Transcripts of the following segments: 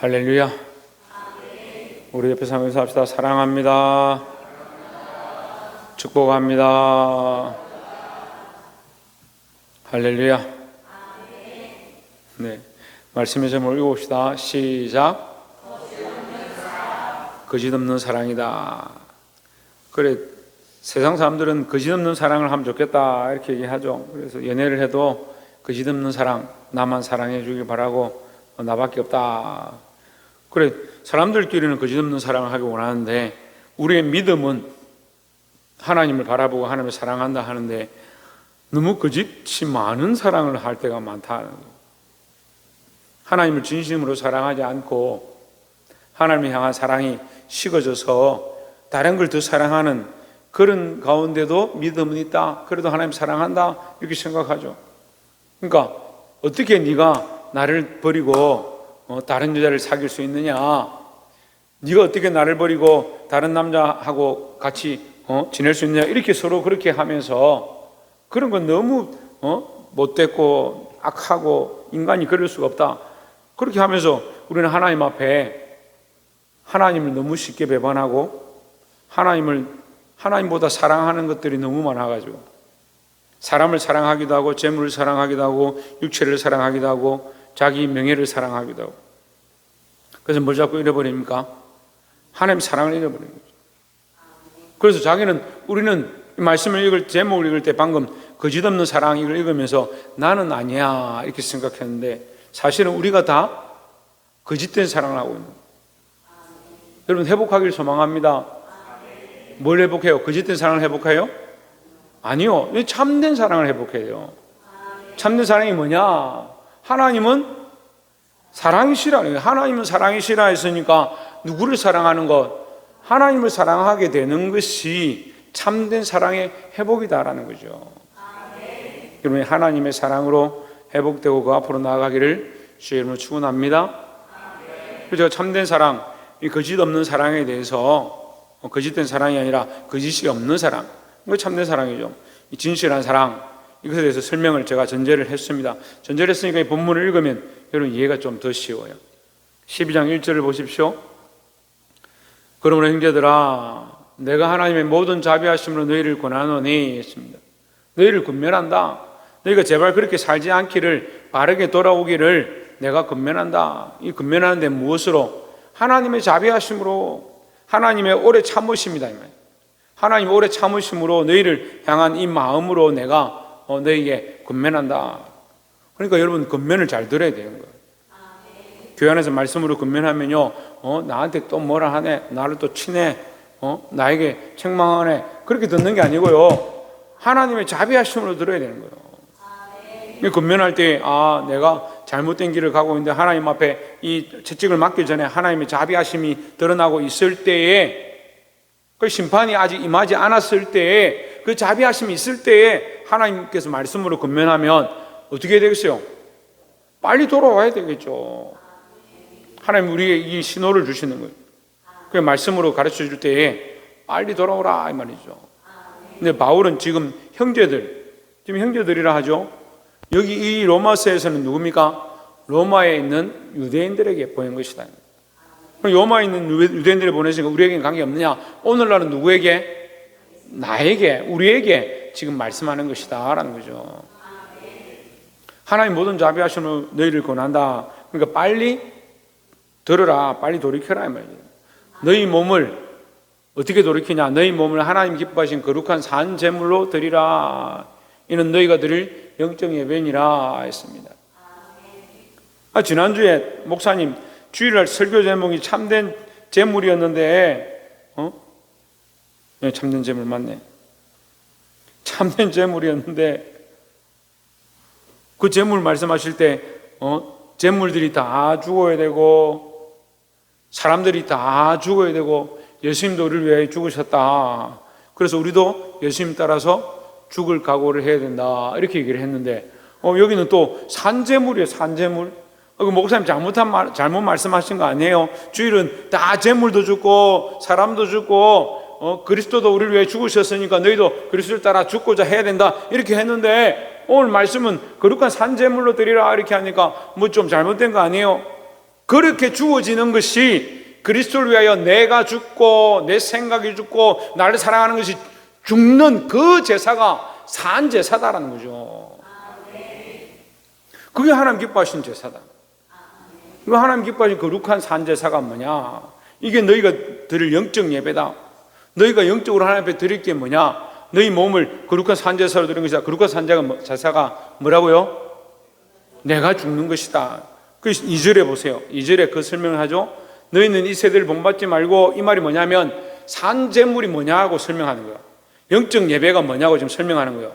할렐루야. 우리 옆에 살면서 합시다. 사랑합니다. 축복합니다. 할렐루야. 네, 말씀의 제목을 읽어봅시다. 시작. 거짓 없는 사랑이다. 그래, 세상 사람들은 거짓 없는 사랑을 하면 좋겠다 이렇게 얘기하죠. 그래서 연애를 해도 거짓 없는 사랑, 나만 사랑해 주길 바라고 나밖에 없다. 그래, 사람들끼리는 거짓 없는 사랑을 하기 원하는데 우리의 믿음은 하나님을 바라보고 하나님을 사랑한다 하는데 너무 거짓이 많은 사랑을 할 때가 많다. 하나님을 진심으로 사랑하지 않고 하나님을 향한 사랑이 식어져서 다른 걸 더 사랑하는 그런 가운데도 믿음은 있다. 그래도 하나님 사랑한다 이렇게 생각하죠. 그러니까 어떻게 네가 나를 버리고 다른 여자를 사귈 수 있느냐? 네가 어떻게 나를 버리고 다른 남자하고 같이 지낼 수 있느냐? 이렇게 서로 그렇게 하면서 그런 건 너무 못됐고 악하고 인간이 그럴 수가 없다. 그렇게 하면서 우리는 하나님 앞에 하나님을 너무 쉽게 배반하고 하나님보다 사랑하는 것들이 너무 많아가지고 사람을 사랑하기도 하고 재물을 사랑하기도 하고 육체를 사랑하기도 하고 자기 명예를 사랑하기도 하고 그래서 뭘 자꾸 잃어버립니까? 하나님 사랑을 잃어버리는 거죠. 그래서 우리는 이 말씀을 제목을 읽을 때 방금 거짓 없는 사랑 이걸 읽으면서 나는 아니야 이렇게 생각했는데 사실은 우리가 다 거짓된 사랑을 하고 있는 거예요. 여러분 회복하기를 소망합니다. 뭘 회복해요? 거짓된 사랑을 회복해요? 아니요. 참된 사랑을 회복해요. 참된 사랑이 뭐냐? 하나님은 사랑이시라. 하나님은 사랑이시라 했으니까 누구를 사랑하는 것? 하나님을 사랑하게 되는 것이 참된 사랑의 회복이다라는 거죠. 여러분 하나님의 사랑으로 회복되고 그 앞으로 나아가기를 주의 이름으로 축원합니다. 그래서 참된 사랑, 이 거짓 없는 사랑에 대해서 거짓된 사랑이 아니라 거짓이 없는 사랑, 이거 참된 사랑이죠. 이 진실한 사랑, 이것에 대해서 설명을 제가 전제를 했습니다. 전제를 했으니까 이 본문을 읽으면 여러분 이해가 좀 더 쉬워요. 12장 1절을 보십시오. 그러므로 형제들아 내가 하나님의 모든 자비하심으로 너희를 권하노니 했습니다. 너희를 권면한다. 너희가 제발 그렇게 살지 않기를 바르게 돌아오기를 내가 권면한다. 이 권면하는 데 무엇으로? 하나님의 자비하심으로 하나님의 오래 참으심이다. 하나님 오래 참으심으로 너희를 향한 이 마음으로 내가 너에게 권면한다. 그러니까 여러분 권면을 잘 들어야 되는 거예요. 교회 안에서 말씀으로 권면하면요, 나한테 또 뭐라 하네, 나를 또 치네, 나에게 책망하네, 그렇게 듣는 게 아니고요, 하나님의 자비하심으로 들어야 되는 거예요. 권면할 때, 내가 잘못된 길을 가고 있는데 하나님 앞에 이 채찍을 맞기 전에 하나님의 자비하심이 드러나고 있을 때에, 그 심판이 아직 임하지 않았을 때에, 그 자비하심이 있을 때에 하나님께서 말씀으로 권면하면 어떻게 되겠어요? 빨리 돌아와야 되겠죠. 하나님 우리에게 이 신호를 주시는 거예요. 그 말씀으로 가르쳐 줄 때에 빨리 돌아오라 이 말이죠. 근데 바울은 지금 형제들이라 하죠. 여기 이 로마서에서는 누굽니까? 로마에 있는 유대인들에게 보낸 것이다. 로마에 있는 유대인들을 보내시니까 우리에게는 관계없느냐? 오늘날은 누구에게? 나에게, 우리에게 지금 말씀하는 것이다 라는 거죠. 하나님 모든 자비하심으로 너희를 권한다. 그러니까 빨리 들으라, 빨리 돌이켜라 이 말이에요. 너희 몸을 어떻게 돌이키냐? 너희 몸을 하나님 기뻐하신 거룩한 산 제물로 드리라. 이는 너희가 드릴 영적 예배니라 했습니다. 지난주에 목사님 주일날 설교 제목이 참된 제물이었는데, 네, 참된 제물 맞네. 참된 제물이었는데, 그 제물 말씀하실 때, 제물들이 다 죽어야 되고, 사람들이 다 죽어야 되고, 예수님도 우리를 위해 죽으셨다. 그래서 우리도 예수님 따라서 죽을 각오를 해야 된다. 이렇게 얘기를 했는데, 여기는 또 산제물이에요, 산제물. 목사님 잘못 말씀하신 거 아니에요? 주일은 다 제물도 죽고 사람도 죽고 그리스도도 우리를 위해 죽으셨으니까 너희도 그리스도를 따라 죽고자 해야 된다 이렇게 했는데 오늘 말씀은 거룩한 산제물로 드리라 이렇게 하니까 뭐 좀 잘못된 거 아니에요? 그렇게 주어지는 것이 그리스도를 위하여 내가 죽고 내 생각이 죽고 나를 사랑하는 것이 죽는 그 제사가 산 제사다라는 거죠. 그게 하나님 기뻐하시는 제사다. 그 하나님 기뻐하시는 거룩한 산 제사가 뭐냐? 이게 너희가 드릴 영적 예배다. 너희가 영적으로 하나님 앞에 드릴 게 뭐냐? 너희 몸을 거룩한 산 제사로 드리는 것이다. 거룩한 산 제사가 뭐라고요? 내가 죽는 것이다. 그 2절에 보세요. 2절에 그 설명을 하죠. 너희는 이 세대를 본받지 말고, 이 말이 뭐냐면 산 제물이 뭐냐고 설명하는 거예요. 영적 예배가 뭐냐고 지금 설명하는 거예요.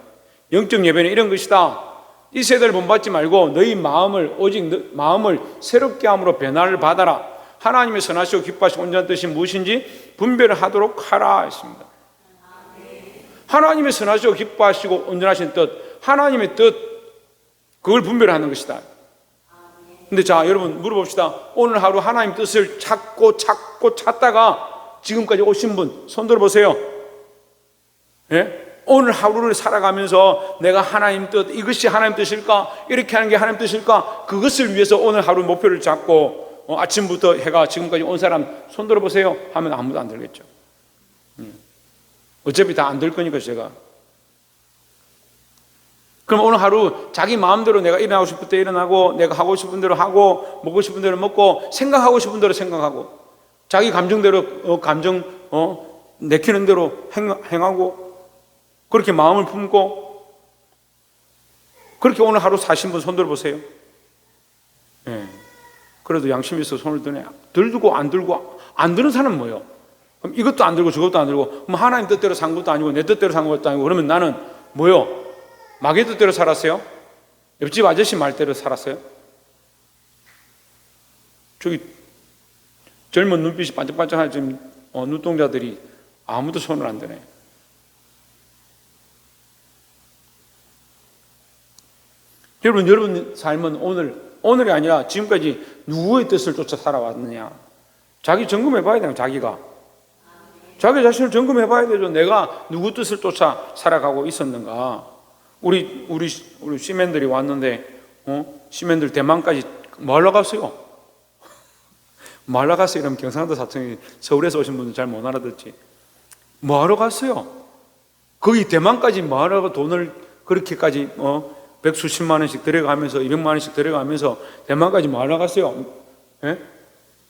영적 예배는 이런 것이다. 이 세대를 본받지 말고 너희 마음을 오직 마음을 새롭게 함으로 변화를 받아라. 하나님의 선하시고 기뻐하시고 온전한 뜻이 무엇인지 분별을 하도록 하라 했습니다. 하나님의 선하시고 기뻐하시고 온전하신 뜻, 하나님의 뜻, 그걸 분별하는 것이다. 근데 자, 여러분 물어봅시다. 오늘 하루 하나님 뜻을 찾고 찾다가 지금까지 오신 분 손 들어보세요. 예? 오늘 하루를 살아가면서 내가 하나님 뜻, 이것이 하나님 뜻일까? 이렇게 하는 게 하나님 뜻일까? 그것을 위해서 오늘 하루 목표를 잡고 아침부터 해가 지금까지 온 사람 손 들어보세요 하면 아무도 안 들겠죠. 어차피 다 안 될 거니까 제가. 그럼 오늘 하루 자기 마음대로 내가 일어나고 싶을 때 일어나고, 내가 하고 싶은 대로 하고, 먹고 싶은 대로 먹고, 생각하고 싶은 대로 생각하고, 자기 감정대로 감정 내키는 대로 행하고, 그렇게 마음을 품고, 그렇게 오늘 하루 사신 분 손 들어보세요. 예. 그래도 양심이 있어 손을 드네. 들고 안 들고, 안 드는 사람은 뭐예요? 그럼 이것도 안 들고 저것도 안 들고, 그럼 하나님 뜻대로 산 것도 아니고 내 뜻대로 산 것도 아니고, 그러면 나는 뭐요? 마귀 뜻대로 살았어요? 옆집 아저씨 말대로 살았어요? 저기 젊은 눈빛이 반짝반짝한 지금 눈동자들이 아무도 손을 안 드네. 여러분 삶은 오늘이 아니라 지금까지 누구의 뜻을 쫓아 살아왔느냐? 자기 점검해 봐야 돼요. 자기가 자기 자신을 점검해 봐야 되죠. 내가 누구 뜻을 쫓아 살아가고 있었는가? 우리 시민들이 왔는데 시민들 대만까지 뭐 하러 갔어요? 뭐 하러 갔어요? 이러면 경상도 사투리 서울에서 오신 분들 잘 못 알아듣지. 뭐 하러 갔어요? 거기 대만까지 뭐 하러 돈을 그렇게까지 백수십만 원씩 들어가면서 200만 원씩 들어가면서 대만까지 뭐 하러 갔어요? 예?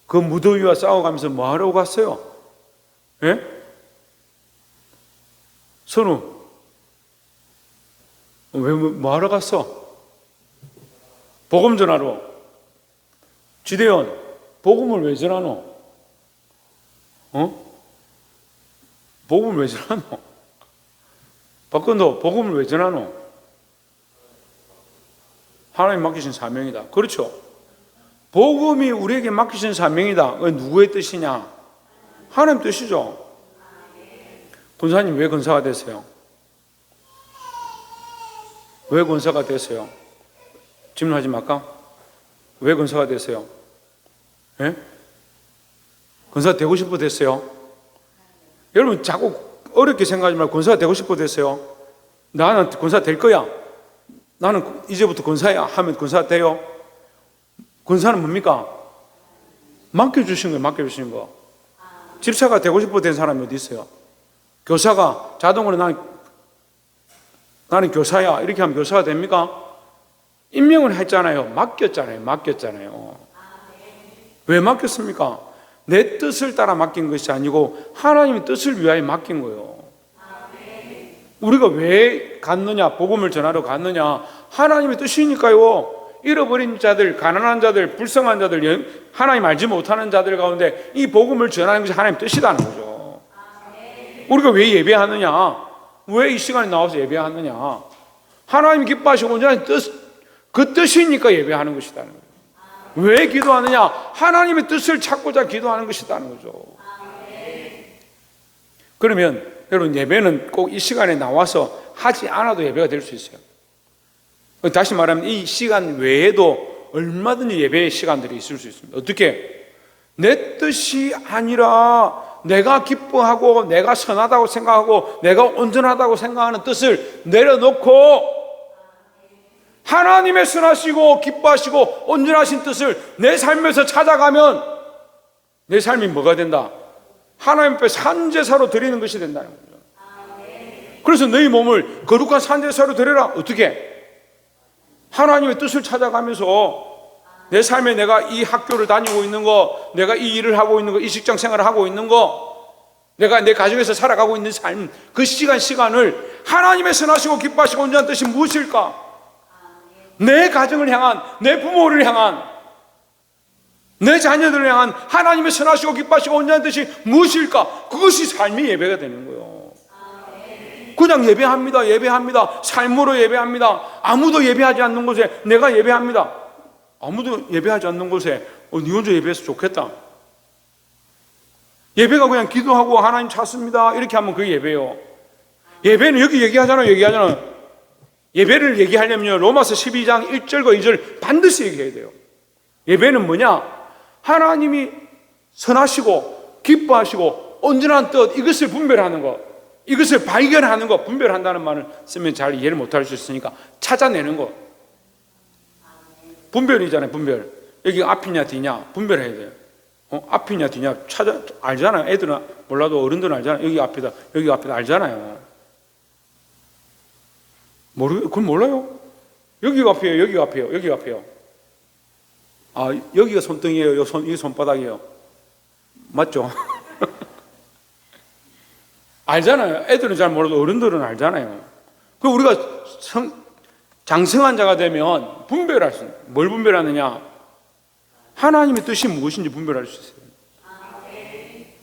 그 무더위와 싸워가면서 뭐 하러 갔어요? 예? 선우 왜 뭐 하러 갔어? 복음 전하러. 지대현 복음을 왜 전하노? 복음을 왜 전하노? 박근도 복음을 왜 전하노? 하나님 맡기신 사명이다. 그렇죠? 복음이 우리에게 맡기신 사명이다. 그게 누구의 뜻이냐? 하나님 뜻이죠. 권사님 왜 권사가 됐어요? 왜 권사가 됐어요? 질문하지 말까? 왜 권사가 됐어요? 예? 권사 되고 싶어 됐어요? 여러분 자꾸 어렵게 생각하지 말고 권사가 되고 싶어 됐어요? 나는 권사 될 거야. 나는 이제부터 권사야 하면 권사 돼요? 권사는 뭡니까? 맡겨주신 거예요. 맡겨주신 거. 집사가 되고 싶어 된 사람이 어디 있어요? 교사가 자동으로 나는 교사야 이렇게 하면 교사가 됩니까? 임명을 했잖아요. 맡겼잖아요. 왜 맡겼습니까? 내 뜻을 따라 맡긴 것이 아니고 하나님의 뜻을 위하여 맡긴 거예요. 우리가 왜 갔느냐? 복음을 전하러 갔느냐? 하나님의 뜻이니까요. 잃어버린 자들, 가난한 자들, 불쌍한 자들, 하나님 알지 못하는 자들 가운데 이 복음을 전하는 것이 하나님의 뜻이라는 거죠. 우리가 왜 예배하느냐? 왜 이 시간에 나와서 예배하느냐? 하나님 기뻐하시고 온전한 뜻, 그 뜻이니까 예배하는 것이라는 거예요. 왜 기도하느냐? 하나님의 뜻을 찾고자 기도하는 것이라는 거죠. 그러면 여러분 예배는 꼭 이 시간에 나와서 하지 않아도 예배가 될 수 있어요. 다시 말하면 이 시간 외에도 얼마든지 예배의 시간들이 있을 수 있습니다. 어떻게? 내 뜻이 아니라 내가 기뻐하고 내가 선하다고 생각하고 내가 온전하다고 생각하는 뜻을 내려놓고 하나님의 선하시고 기뻐하시고 온전하신 뜻을 내 삶에서 찾아가면 내 삶이 뭐가 된다? 하나님 앞에 산제사로 드리는 것이 된다는 거죠. 그래서 너희 몸을 거룩한 산제사로 드려라. 어떻게? 하나님의 뜻을 찾아가면서 내 삶에 내가 이 학교를 다니고 있는 거, 내가 이 일을 하고 있는 거, 이 직장 생활을 하고 있는 거, 내가 내 가정에서 살아가고 있는 삶, 그 시간을 하나님의 선하시고 기뻐하시고 온전한 뜻이 무엇일까? 내 가정을 향한, 내 부모를 향한, 내 자녀들을 향한 하나님의 선하시고 기뻐하시고 온전한 뜻이 무엇일까? 그것이 삶의 예배가 되는 거예요. 그냥 예배합니다. 삶으로 예배합니다. 아무도 예배하지 않는 곳에 내가 예배합니다. 아무도 예배하지 않는 곳에 네 혼자 예배해서 좋겠다. 예배가 그냥 기도하고 하나님 찾습니다 이렇게 하면 그게 예배예요. 예배는 여기 얘기하잖아요. 예배를 얘기하려면 로마서 12장 1절과 2절 반드시 얘기해야 돼요. 예배는 뭐냐? 하나님이 선하시고 기뻐하시고 온전한 뜻, 이것을 분별하는 것, 이것을 발견하는 것, 분별한다는 말을 쓰면 잘 이해를 못할 수 있으니까 찾아내는 것. 분별이잖아요. 분별. 여기가 앞이냐 뒤냐 분별해야 돼요. 앞이냐 뒤냐 알잖아요. 애들은 몰라도 어른들은 알잖아요. 여기 앞이다 여기 앞이다 알잖아요. 그건 몰라요. 여기가 앞이에요. 여기가 앞이에요. 아, 여기가 손등이에요. 이게 손바닥이에요. 맞죠? 알잖아요. 애들은 잘 몰라도 어른들은 알잖아요. 그 우리가 장성한 자가 되면 분별할 수 있어요. 뭘 분별하느냐? 하나님의 뜻이 무엇인지 분별할 수 있어요.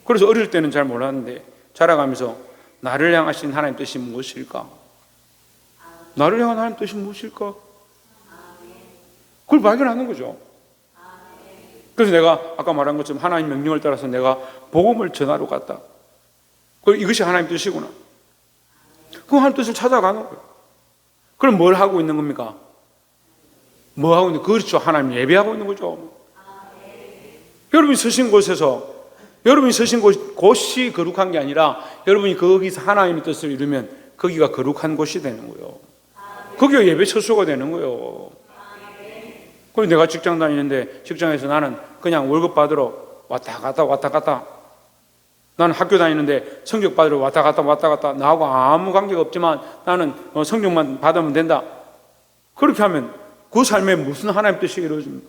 그래서 어릴 때는 잘 몰랐는데 자라가면서 나를 향하신 하나님 뜻이 무엇일까? 나를 향한 하나님 뜻이 무엇일까? 그걸 발견하는 거죠. 그래서 내가 아까 말한 것처럼 하나님 명령을 따라서 내가 복음을 전하러 갔다. 이것이 하나님 뜻이구나. 그 하나님 뜻을 찾아가는 거예요. 그럼 뭘 하고 있는 겁니까? 뭐 하고 있는? 그렇죠. 하나님 예배하고 있는 거죠. 여러분이 서신 곳에서, 여러분이 서신 곳이 거룩한 게 아니라 여러분이 거기서 하나님의 뜻을 이루면 거기가 거룩한 곳이 되는 거예요. 거기가 예배 처소가 되는 거예요. 그리고 내가 직장 다니는데 직장에서 나는 그냥 월급 받으러 왔다 갔다. 나는 학교 다니는데 성적 받으러 왔다 갔다. 나하고 아무 관계가 없지만 나는 성적만 받으면 된다. 그렇게 하면 그 삶에 무슨 하나님 뜻이 이루어집니까?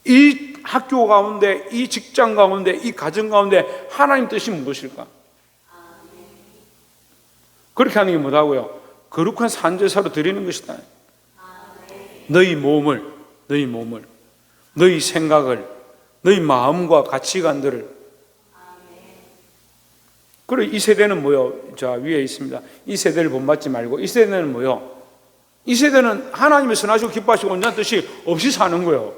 이 학교 가운데, 이 직장 가운데, 이 가정 가운데 하나님 뜻이 무엇일까? 그렇게 하는 게 뭐라고요? 거룩한 산제사로 드리는 것이다. 너희 몸을, 너희 생각을, 너희 마음과 가치관들을. 그리고 이 세대는 뭐요? 자, 위에 있습니다. 이 세대를 본받지 말고, 이 세대는 뭐요? 이 세대는 하나님의 선하시고 기뻐하시고 온전한 뜻이 없이 사는 거예요.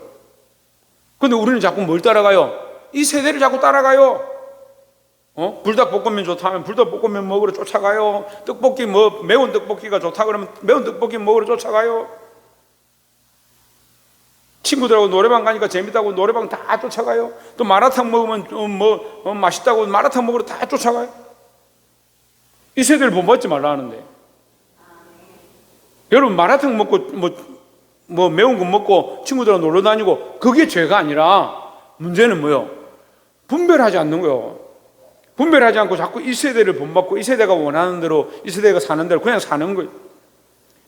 근데 우리는 자꾸 뭘 따라가요? 이 세대를 자꾸 따라가요. 불닭볶음면 좋다 하면 불닭볶음면 먹으러 쫓아가요. 떡볶이 매운 떡볶이가 좋다 그러면 매운 떡볶이 먹으러 쫓아가요. 친구들하고 노래방 가니까 재밌다고 노래방 다 쫓아가요. 또 마라탕 먹으면 맛있다고 마라탕 먹으러 다 쫓아가요. 이 세대를 본받지 말라 하는데, 여러분 마라탕 먹고 매운 거 먹고 친구들하고 놀러 다니고 그게 죄가 아니라 문제는 뭐요? 분별하지 않는 거예요. 분별하지 않고 자꾸 이 세대를 본받고 이 세대가 원하는 대로, 이 세대가 사는 대로 그냥 사는 거예요.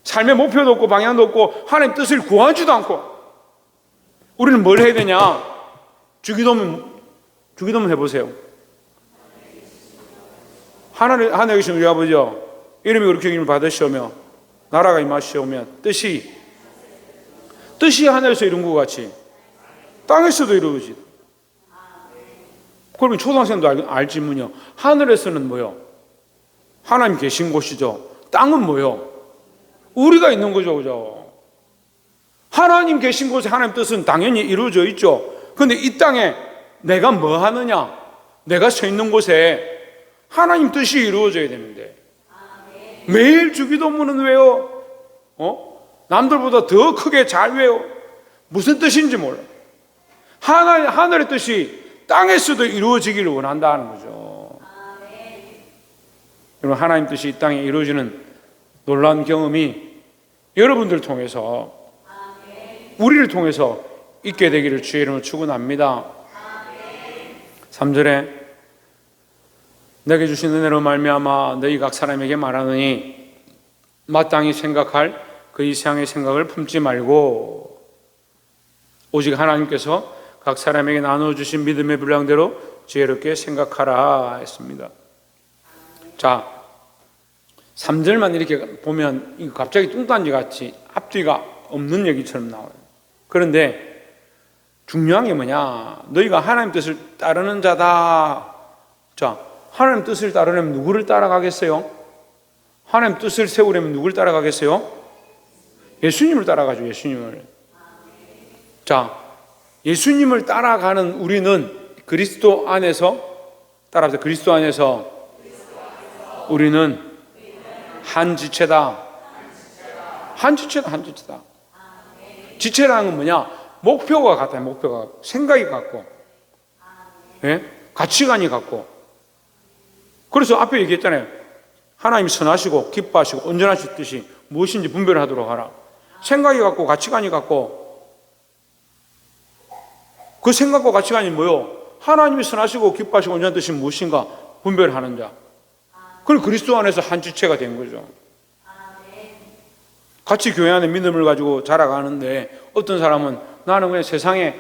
삶의 목표도 없고 방향도 없고 하나님 뜻을 구하지도 않고. 우리는 뭘 해야 되냐? 주기도문 해보세요. 하늘에 계신 우리 아버지여, 이름이 그렇게 이름을 받으시오며 나라가 임하시오며 뜻이 하늘에서 이룬 것 같이 땅에서도 이루어지다. 그러면 초등학생도 알지만요, 하늘에서는 뭐요? 하나님 계신 곳이죠. 땅은 뭐요? 우리가 있는 거죠. 그죠? 하나님 계신 곳에 하나님 뜻은 당연히 이루어져 있죠. 그런데 이 땅에 내가 뭐 하느냐? 내가 서 있는 곳에 하나님 뜻이 이루어져야 되는데 매일 주기도문은 외워. 남들보다 더 크게 잘 외워. 무슨 뜻인지 몰라. 하늘의 뜻이 땅에서도 이루어지기를 원한다는 거죠. 여러분, 하나님 뜻이 이 땅에 이루어지는 놀라운 경험이 여러분들을 통해서, 우리를 통해서 있게 되기를 주의 이름으로 축원합니다. 3절에 내게 주신 은혜로 말미암아 너희 각 사람에게 말하느니 마땅히 생각할 그 이상의 생각을 품지 말고 오직 하나님께서 각 사람에게 나눠주신 믿음의 분량대로 지혜롭게 생각하라 했습니다. 자, 3절만 이렇게 보면 이거 갑자기 뚱딴지 같이 앞뒤가 없는 얘기처럼 나와요. 그런데 중요한 게 뭐냐? 너희가 하나님 뜻을 따르는 자다. 자, 하나님 뜻을 따르려면 누구를 따라가겠어요? 하나님 뜻을 세우려면 누구를 따라가겠어요? 예수님을 따라가죠. 예수님을. 자, 예수님을 따라가는 우리는 그리스도 안에서, 따라합시다. 그리스도 안에서 우리는 한 지체다. 한 지체다. 한 지체다. 지체라는 건 뭐냐? 목표가 같아요. 목표가. 생각이 같고, 예? 가치관이 같고. 그래서 앞에 얘기했잖아요. 하나님이 선하시고 기뻐하시고 온전하셨듯이 무엇인지 분별을 하도록 하라. 생각이 같고 가치관이 같고, 그 생각과 가치관이 뭐요? 하나님이 선하시고 기뻐하시고 온전하듯이 무엇인가 분별하는 자. 그럼 그리스도 안에서 한 지체가 된 거죠. 같이 교회 안에 믿음을 가지고 자라가는데 어떤 사람은 나는 그냥 세상에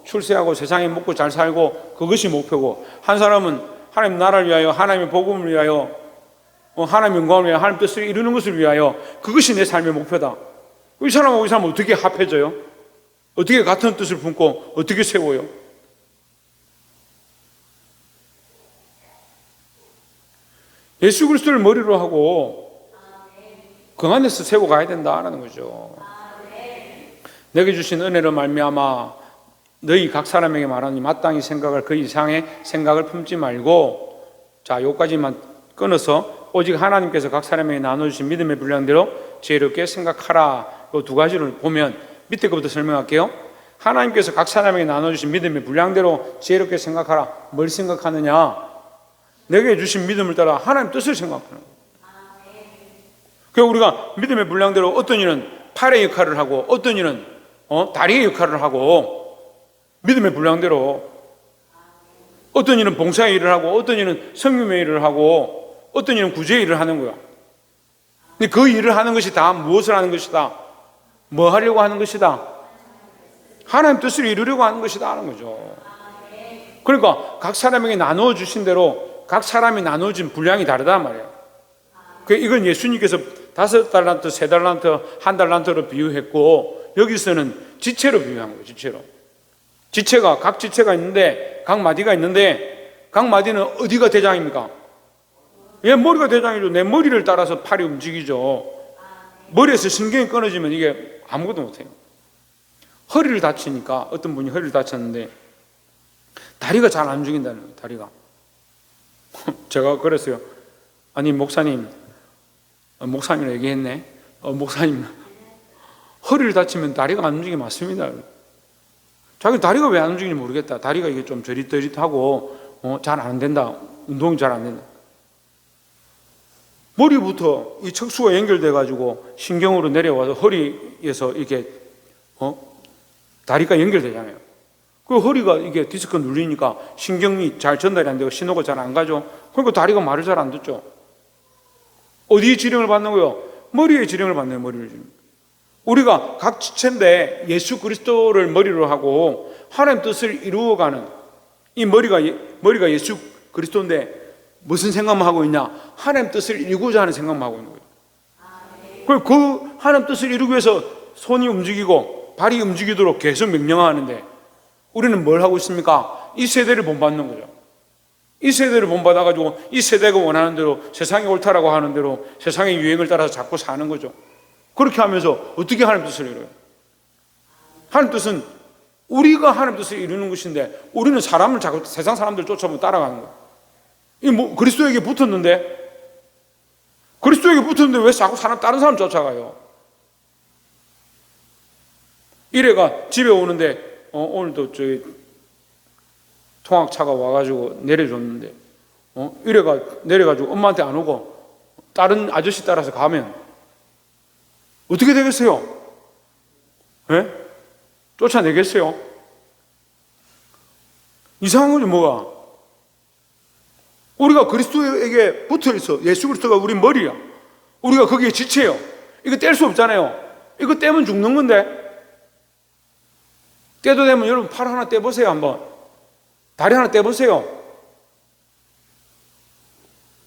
출세하고 세상에 먹고 잘 살고 그것이 목표고, 한 사람은 하나님 나라를 위하여, 하나님의 복음을 위하여, 하나님 영광을 위하여, 하나님 뜻을 이루는 것을 위하여, 그것이 내 삶의 목표다. 이 사람하고 이 사람은 어떻게 합해져요? 어떻게 같은 뜻을 품고 어떻게 세워요? 예수 그리스도를 머리로 하고 그 안에서 세워 가야 된다는 거죠. 내게 주신 은혜로 말미암아 너희 각 사람에게 말하니 마땅히 생각할 그 이상의 생각을 품지 말고, 자, 요까지만 끊어서 오직 하나님께서 각 사람에게 나눠주신 믿음의 분량대로 지혜롭게 생각하라. 요 두 가지를 보면 밑에 것부터 설명할게요. 하나님께서 각 사람에게 나눠주신 믿음의 분량대로 지혜롭게 생각하라. 뭘 생각하느냐? 내게 주신 믿음을 따라 하나님 뜻을 생각하는 거예요. 그래서 우리가 믿음의 분량대로 어떤 이는 팔의 역할을 하고 어떤 이는 다리의 역할을 하고, 믿음의 분량대로 어떤 이는 봉사의 일을 하고 어떤 이는 성김의 일을 하고 어떤 이는 구제의 일을 하는 거야. 근데 그 일을 하는 것이 다 무엇을 하는 것이다? 뭐 하려고 하는 것이다? 하나님 뜻을 이루려고 하는 것이다 하는 거죠. 그러니까 각 사람에게 나누어 주신 대로 각 사람이 나누어진 분량이 다르단 말이에요. 이건 예수님께서 5달란트, 3달란트, 1달란트로 비유했고, 여기서는 지체로 비유한 거예요. 지체가 각 지체가 있는데, 각 마디가 있는데, 각 마디는 어디가 대장입니까? 얘 머리가 대장이죠. 내 머리를 따라서 팔이 움직이죠. 머리에서 신경이 끊어지면 이게 아무것도 못해요. 허리를 다치니까, 어떤 분이 허리를 다쳤는데 다리가 잘 안 움직인다는 거예요. 다리가. 제가 그랬어요. 아니 목사님이라 얘기했네. 목사님, 허리를 다치면 다리가 안 움직이면 맞습니다. 자기 다리가 왜 안 움직이는지 모르겠다. 다리가 이게 좀 저릿저릿하고 잘 안 된다. 운동이 잘 안 된다. 머리부터 이 척수가 연결돼 가지고 신경으로 내려와서 허리에서 이렇게 다리가 연결되잖아요. 그 허리가 이게 디스크 눌리니까 신경이 잘 전달이 안 되고 신호가 잘 안 가죠. 그러니까 다리가 말을 잘 안 듣죠. 어디에 지령을 받는 거요? 머리에 지령을 받네요. 머리를. 우리가 각 지체인데 예수 그리스도를 머리로 하고 하나님 뜻을 이루어가는 이 머리가 예수 그리스도인데 무슨 생각만 하고 있냐? 하나님 뜻을 이루고자 하는 생각만 하고 있는 거예요. 그 하나님 뜻을 이루기 위해서 손이 움직이고 발이 움직이도록 계속 명령하는데 우리는 뭘 하고 있습니까? 이 세대를 본받는 거죠. 이 세대를 본받아가지고 이 세대가 원하는 대로, 세상이 옳다라고 하는 대로 세상의 유행을 따라서 자꾸 사는 거죠. 그렇게 하면서 어떻게 하나님 뜻을 이뤄요? 하나님 뜻은 우리가 하나님 뜻을 이루는 것인데 우리는 사람을 자꾸 세상 사람들 쫓아보면 따라가는 거예요. 그리스도에게 붙었는데 왜 자꾸 다른 사람 쫓아가요? 이래가 집에 오는데 오늘도 저희 통학차가 와가지고 내려줬는데 이래가 내려가지고 엄마한테 안 오고 다른 아저씨 따라서 가면 어떻게 되겠어요? 예? 쫓아내겠어요? 이상한 거죠, 뭐가? 우리가 그리스도에게 붙어 있어. 예수 그리스도가 우리 머리야. 우리가 거기에 지체요. 이거 뗄 수 없잖아요. 이거 떼면 죽는 건데. 떼도 되면 여러분 팔 하나 떼보세요, 한번. 다리 하나 떼보세요.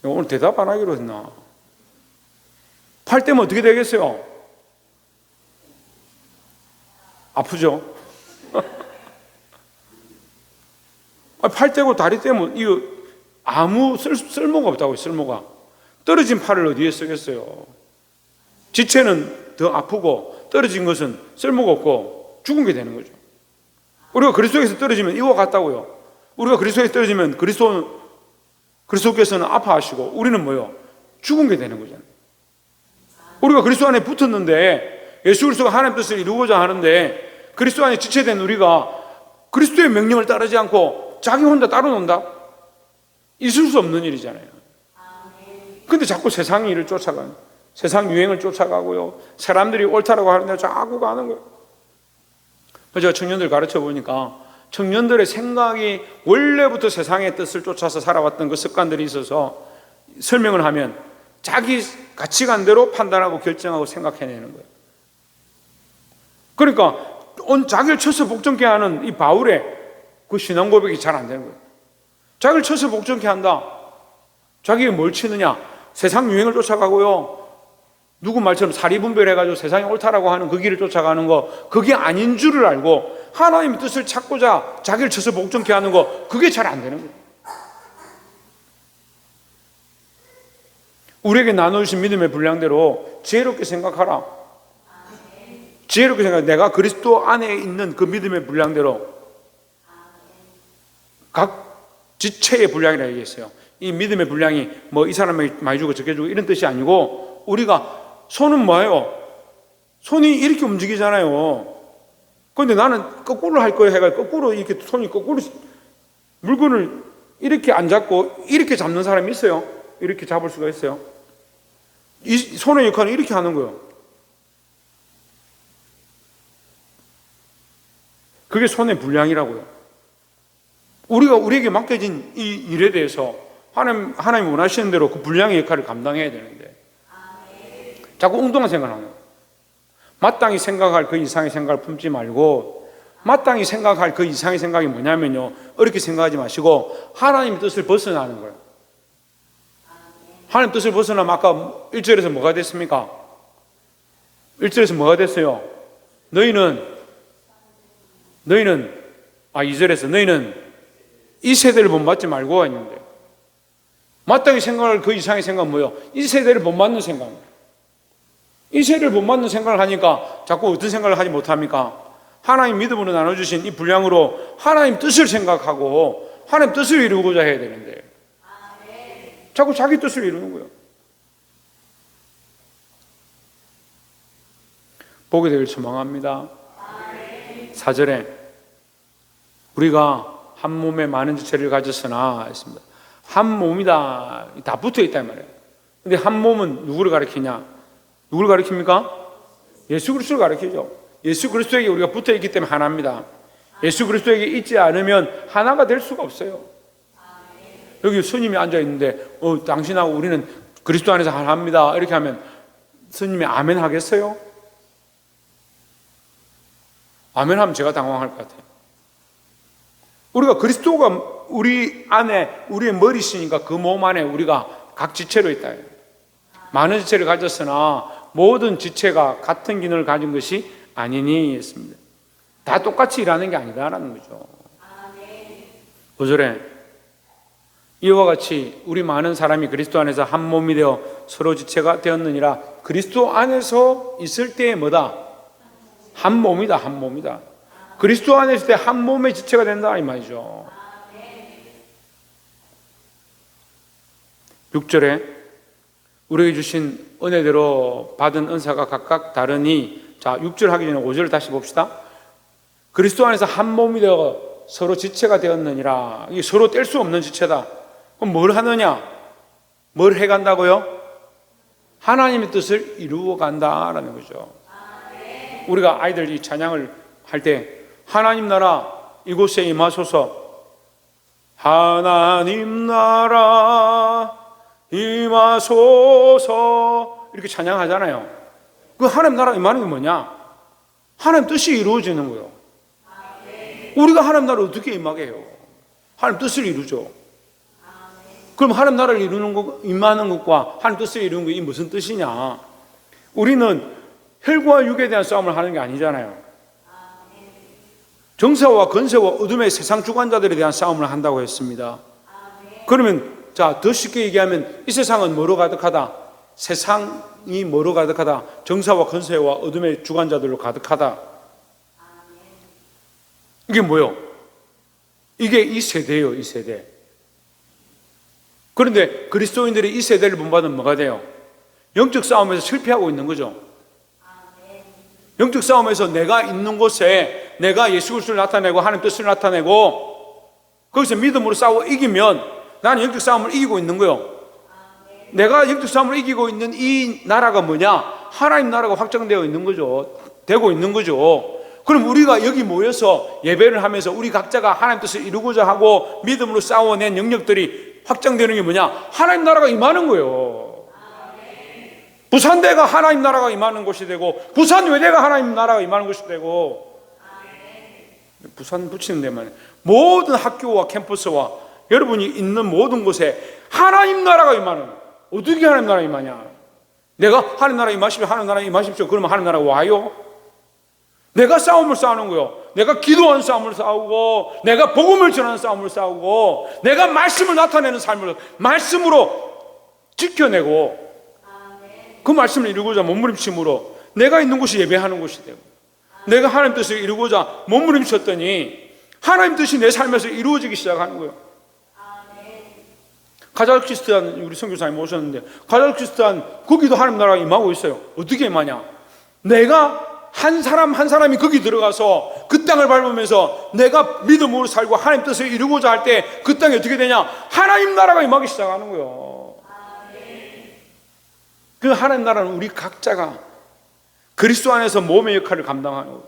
오늘 대답 안 하기로 했나? 팔 떼면 어떻게 되겠어요? 아프죠? 팔 떼고 다리 떼면 이거 아무 쓸모가 없다고요, 쓸모가. 떨어진 팔을 어디에 쓰겠어요? 지체는 더 아프고 떨어진 것은 쓸모가 없고 죽은 게 되는 거죠. 우리가 그리스도에서 떨어지면 이와 같다고요. 우리가 그리스도에서 떨어지면 그리스도께서는 아파하시고 우리는 뭐요? 죽은 게 되는 거잖아요. 우리가 그리스도 안에 붙었는데 예수 그리스도가 하나님 뜻을 이루고자 하는데 그리스도 안에 지체된 우리가 그리스도의 명령을 따르지 않고 자기 혼자 따로 논다? 있을 수 없는 일이잖아요. 근데 자꾸 세상 일을 쫓아가는, 세상 유행을 쫓아가고요. 사람들이 옳다라고 하는데 자꾸 가는 거예요. 제가 청년들 가르쳐 보니까 청년들의 생각이 원래부터 세상의 뜻을 쫓아서 살아왔던 그 습관들이 있어서 설명을 하면 자기 가치관대로 판단하고 결정하고 생각해내는 거예요. 그러니까 자기를 쳐서 복종케 하는 이 바울의 그 신앙 고백이 잘 안 되는 거예요. 자기를 쳐서 복종케 한다. 자기가 뭘 치느냐? 세상 유행을 쫓아가고요. 누구 말처럼 사리분별해가지고 세상이 옳다라고 하는 그 길을 쫓아가는 거, 그게 아닌 줄을 알고 하나님의 뜻을 찾고자 자기를 쳐서 복종케 하는 거, 그게 잘 안 되는 거예요. 우리에게 나눠주신 믿음의 분량대로 지혜롭게 생각하라. 지혜롭게 생각해. 내가 그리스도 안에 있는 그 믿음의 분량대로 각 지체의 분량이라 얘기했어요. 이 믿음의 분량이 뭐 이 사람에게 많이 주고 적게 주고 이런 뜻이 아니고, 우리가 손은 뭐예요? 손이 이렇게 움직이잖아요. 그런데 나는 거꾸로 할 거예요 해가 거꾸로 이렇게 손이 거꾸로 물건을 이렇게 안 잡고 이렇게 잡는 사람이 있어요. 이렇게 잡을 수가 있어요. 이 손의 역할은 이렇게 하는 거예요. 그게 손의 분량이라고요. 우리에게 맡겨진 이 일에 대해서 하나님 원하시는 대로 그 분량의 역할을 감당해야 되는데 자꾸 엉뚱한 생각을 하는 거예요. 마땅히 생각할 그 이상의 생각을 품지 말고, 마땅히 생각할 그 이상의 생각이 뭐냐면요, 어렵게 생각하지 마시고 하나님의 뜻을 벗어나는 거예요. 하나님 뜻을 벗어나면 아까 1절에서 뭐가 됐습니까? 1절에서 뭐가 됐어요? 너희는 2절에서 너희는 이 세대를 본받지 말고 했는데, 마땅히 생각할 그 이상의 생각은 뭐예요? 이 세대를 본받는 생각입니다. 이 세대를 본받는 생각을 하니까 자꾸 어떤 생각을 하지 못합니까? 하나님 믿음으로 나눠주신 이 분량으로 하나님 뜻을 생각하고 하나님 뜻을 이루고자 해야 되는데 자꾸 자기 뜻을 이루는 거예요. 보게 되길 소망합니다. 4절에 우리가 한 몸에 많은 지체를 가졌으나 했습니다. 한 몸이다. 다 붙어 있단 말이에요. 근데 한 몸은 누구를 가리키냐? 누구를 가리킵니까? 예수 그리스도를 가리키죠. 예수 그리스도에게 우리가 붙어 있기 때문에 하나입니다. 예수 그리스도에게 있지 않으면 하나가 될 수가 없어요. 여기 스님이 앉아 있는데 당신하고 우리는 그리스도 안에서 하나입니다. 이렇게 하면 스님이 아멘 하겠어요? 아멘 하면 제가 당황할 것 같아요. 우리가 그리스도가 우리 안에 우리의 머리시니까 그 몸 안에 우리가 각 지체로 있다. 많은 지체를 가졌으나 모든 지체가 같은 기능을 가진 것이 아니니 했습니다. 다 똑같이 일하는 게 아니다라는 거죠. 5절에 이와 같이 우리 많은 사람이 그리스도 안에서 한 몸이 되어 서로 지체가 되었느니라. 그리스도 안에서 있을 때에 뭐다? 한 몸이다. 한 몸이다. 그리스도 안에 있을 때 한 몸의 지체가 된다 이 말이죠. 6절에 우리에게 주신 은혜대로 받은 은사가 각각 다르니, 자 6절 하기 전에 5절을 다시 봅시다. 그리스도 안에서 한 몸이 되어 서로 지체가 되었느니라. 이게 서로 뗄 수 없는 지체다. 그럼 뭘 하느냐? 뭘 해간다고요? 하나님의 뜻을 이루어 간다라는 거죠. 우리가 아이들 이 찬양을 할 때 하나님 나라 이곳에 임하소서, 하나님 나라 임하소서 이렇게 찬양하잖아요. 그 하나님 나라 임하는 게 뭐냐? 하나님 뜻이 이루어지는 거예요. 우리가 하나님 나라를 어떻게 임하게 해요? 하나님 뜻을 이루죠. 그럼 하나님 나라를 이루는 것, 임하는 것과 하나님 뜻을 이루는 것이 무슨 뜻이냐? 우리는 혈과 육에 대한 싸움을 하는 게 아니잖아요. 정사와 건세와 어둠의 세상 주관자들에 대한 싸움을 한다고 했습니다. 그러면 더 쉽게 얘기하면 이 세상은 뭐로 가득하다? 세상이 뭐로 가득하다? 정사와 건세와 어둠의 주관자들로 가득하다. 이게 뭐요? 이게 이 세대예요, 이 세대. 그런데 그리스도인들이 이 세대를 본받으면 뭐가 돼요? 영적 싸움에서 실패하고 있는 거죠. 영적 싸움에서 내가 있는 곳에 내가 예수 그리스도를 나타내고 하나님 뜻을 나타내고 거기서 믿음으로 싸워 이기면 나는 영적 싸움을 이기고 있는 거예요. 내가 영적 싸움을 이기고 있는 이 나라가 뭐냐? 하나님 나라가 확정되어 있는 거죠. 되고 있는 거죠. 그럼 우리가 여기 모여서 예배를 하면서 우리 각자가 하나님 뜻을 이루고자 하고 믿음으로 싸워낸 영역들이 확정되는 게 뭐냐? 하나님 나라가 임하는 거예요. 부산대가 하나님 나라가 임하는 곳이 되고 부산 외대가 하나님 나라가 임하는 곳이 되고 부산 붙이는 데만 모든 학교와 캠퍼스와 여러분이 있는 모든 곳에 하나님 나라가 임하는 거예요. 어떻게 하나님 나라가 임하냐? 내가 하나님 나라가 임하십시오, 하나님 나라가 임하십시오 그러면 하나님 나라가 와요? 내가 싸움을 싸우는 거예요. 내가 기도하는 싸움을 싸우고 내가 복음을 전하는 싸움을 싸우고 내가 말씀을 나타내는 삶을 말씀으로 지켜내고 그 말씀을 이루고자 몸부림침으로 내가 있는 곳이 예배하는 곳이 되고 내가 하나님 뜻을 이루고자 몸부림쳤더니 하나님 뜻이 내 삶에서 이루어지기 시작하는 거예요. 카자흐스탄 우리 선교사님 오셨는데 카자흐스탄 거기도 하나님 나라가 임하고 있어요. 어떻게 임하냐? 내가 한 사람 한 사람이 거기 들어가서 그 땅을 밟으면서 내가 믿음으로 살고 하나님 뜻을 이루고자 할 때 그 땅이 어떻게 되냐? 하나님 나라가 임하기 시작하는 거예요. 그 하나님 나라는 우리 각자가 그리스도 안에서 몸의 역할을 감당하는 거예요.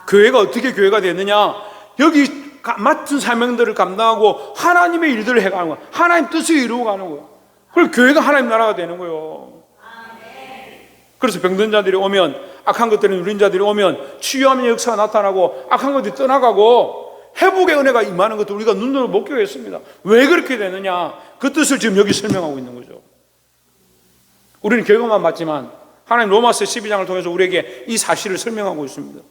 교회가 어떻게 교회가 되느냐? 여기 맡은 사명들을 감당하고 하나님의 일들을 해가는 거예요. 하나님 뜻을 이루어 가는 거예요. 그래서 교회가 하나님 나라가 되는 거예요. 그래서 병든 자들이 오면 악한 것들이 누린 자들이 오면 치유함의 역사가 나타나고 악한 것들이 떠나가고 회복의 은혜가 임하는 것도 우리가 눈으로 목격했습니다. 왜 그렇게 되느냐? 그 뜻을 지금 여기 설명하고 있는 거죠. 우리는 결과만 봤지만 하나님 로마서 12장을 통해서 우리에게 이 사실을 설명하고 있습니다.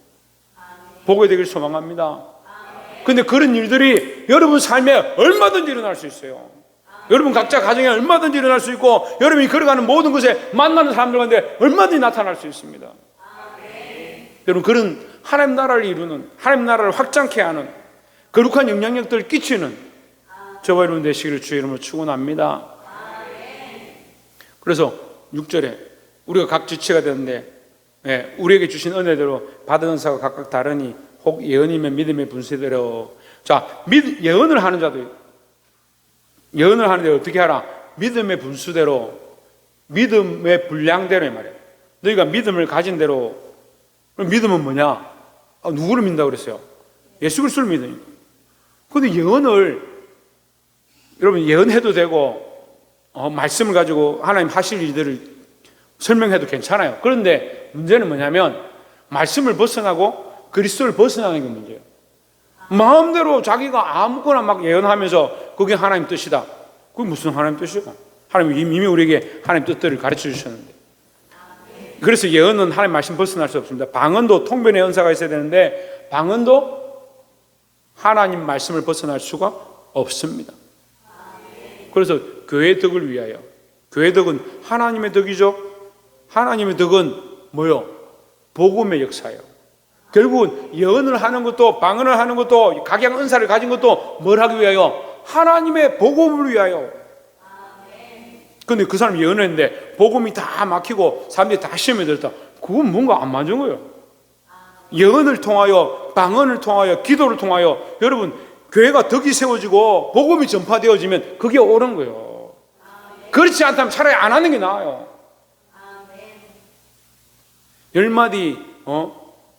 보게 되길 소망합니다. 근데 그런 일들이 여러분 삶에 얼마든지 일어날 수 있어요. 여러분 각자 가정에 얼마든지 일어날 수 있고 여러분이 걸어가는 모든 곳에 만나는 사람들 가운데 얼마든지 나타날 수 있습니다. 여러분 그런 하나님 나라를 이루는 하나님 나라를 확장케 하는 거룩한 영향력들을 끼치는 저와 여러분 되시기를 주의 이름으로 축원합니다. 그래서 6절에 우리가 각 지체가 되는데 우리에게 주신 은혜대로 받은 은사가 각각 다르니 혹 예언이면 믿음의 분수대로. 자, 예언을 하는 자도 예언을 하는데 어떻게 하라? 믿음의 분수대로, 믿음의 분량대로 말이에요. 너희가 믿음을 가진 대로. 그럼 믿음은 뭐냐? 누구를 믿는다고 그랬어요? 예수 그리스도를 믿으니까. 근데 예언을 여러분 예언해도 되고 말씀을 가지고 하나님 하실 일들을 설명해도 괜찮아요. 그런데 문제는 뭐냐면 말씀을 벗어나고 그리스도를 벗어나는 게 문제예요. 마음대로 자기가 아무거나 막 예언하면서 그게 하나님 뜻이다. 그게 무슨 하나님 뜻이야? 하나님이 이미 우리에게 하나님 뜻들을 가르쳐 주셨는데. 그래서 예언은 하나님 말씀 벗어날 수 없습니다. 방언도 통변의 은사가 있어야 되는데 방언도 하나님 말씀을 벗어날 수가 없습니다. 그래서 교회의 덕을 위하여, 교회의 덕은 하나님의 덕이죠. 하나님의 덕은 뭐요? 복음의 역사예요. 결국은 예언을 하는 것도 방언을 하는 것도 각양 은사를 가진 것도 뭘 하기 위하여? 하나님의 복음을 위하여. 근데 그 사람이 예언을 했는데 복음이 다 막히고 사람들이 다 시험에 들었다. 그건 뭔가 안 맞은 거예요. 예언을 통하여 방언을 통하여 기도를 통하여 여러분 교회가 덕이 세워지고 복음이 전파되어지면 그게 옳은 거예요. 그렇지 않다면 차라리 안 하는 게 나아요. 10마디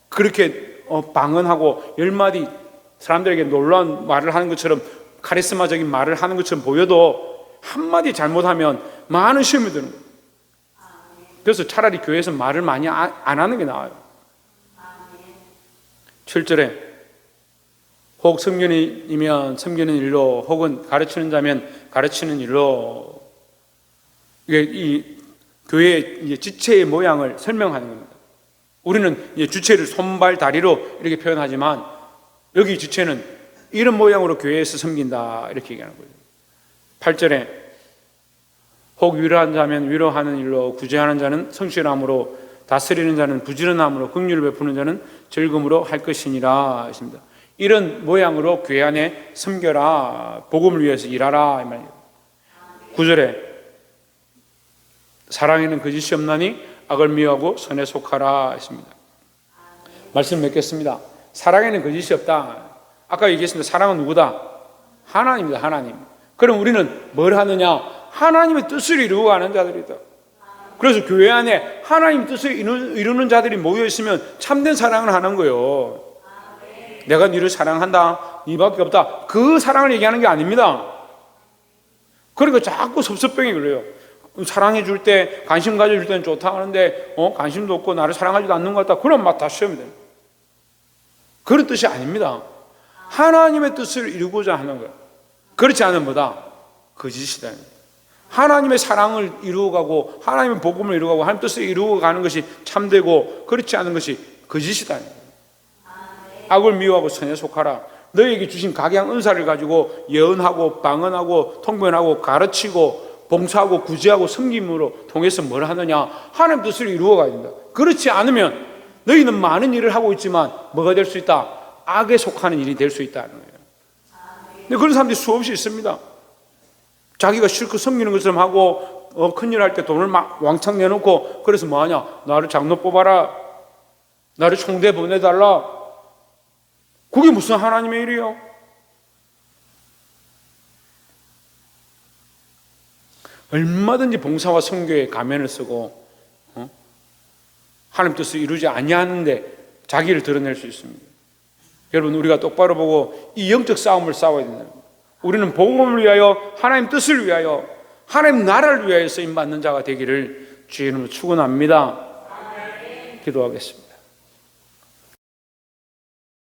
그렇게 방언하고 10마디 사람들에게 놀라운 말을 하는 것처럼 카리스마적인 말을 하는 것처럼 보여도 한마디 잘못하면 많은 시험이 드는 거예요. 그래서 차라리 교회에서 말을 많이 안 하는 게 나아요. 7절에 혹 섬기인이면 섬기는 일로, 혹은 가르치는 자면 가르치는 일로, 이게 이 교회의 지체의 모양을 설명하는 겁니다. 우리는 주체를 손발 다리로 이렇게 표현하지만 여기 주체는 이런 모양으로 교회에서 섬긴다 이렇게 얘기하는 거예요. 8절에 혹 위로하는 자면 위로하는 일로, 구제하는 자는 성실함으로, 다스리는 자는 부지런함으로, 긍휼을 베푸는 자는 즐거움으로 할 것이니라 하십니다. 이런 모양으로 교회 안에 섬겨라, 복음을 위해서 일하라 이 말이에요. 9절에 사랑에는 거짓이 없나니 악을 미워하고 선에 속하라 했습니다. 말씀 맺겠습니다. 사랑에는 거짓이 없다. 아까 얘기했습니다. 사랑은 누구다? 하나님입니다. 하나님. 그럼 우리는 뭘 하느냐? 하나님의 뜻을 이루고 가는 자들이다. 그래서 교회 안에 하나님 뜻을 이루는 자들이 모여 있으면 참된 사랑을 하는 거예요. 내가 너를 사랑한다, 너밖에 없다, 그 사랑을 얘기하는 게 아닙니다. 그러니까 자꾸 섭섭병이 걸려요. 사랑해 줄 때, 관심 가져줄 때는 좋다 하는데 관심도 없고 나를 사랑하지도 않는 것 같다, 그럼 막 다 시험이 돼요. 그런 뜻이 아닙니다. 하나님의 뜻을 이루고자 하는 거예요. 그렇지 않으면 뭐다? 거짓이다. 하나님의 사랑을 이루어가고 하나님의 복음을 이루어가고 하나님의 뜻을 이루어가는 것이 참되고, 그렇지 않은 것이 거짓이다. 악을 미워하고 선에 속하라. 너희에게 주신 각양 은사를 가지고 예언하고 방언하고 통변하고 가르치고 봉사하고 구제하고 섬김으로 통해서 뭘 하느냐? 하나님 뜻을 이루어가야 된다. 그렇지 않으면 너희는 많은 일을 하고 있지만 뭐가 될 수 있다? 악에 속하는 일이 될 수 있다는 거예요. 근데 그런 사람들이 수없이 있습니다. 자기가 실컷 섬기는 것처럼 하고 큰일 할 때 돈을 막 왕창 내놓고, 그래서 뭐하냐? 나를 장로 뽑아라, 나를 총대 보내달라. 그게 무슨 하나님의 일이에요? 얼마든지 봉사와 선교에 가면을 쓰고 하나님 뜻을 이루지 아니하는데 자기를 드러낼 수 있습니다. 여러분, 우리가 똑바로 보고 이 영적 싸움을 싸워야 된다. 우리는 복음을 위하여, 하나님 뜻을 위하여, 하나님 나라를 위하여 쓰임받는 자가 되기를 주의 이름으로 축원합니다. 기도하겠습니다.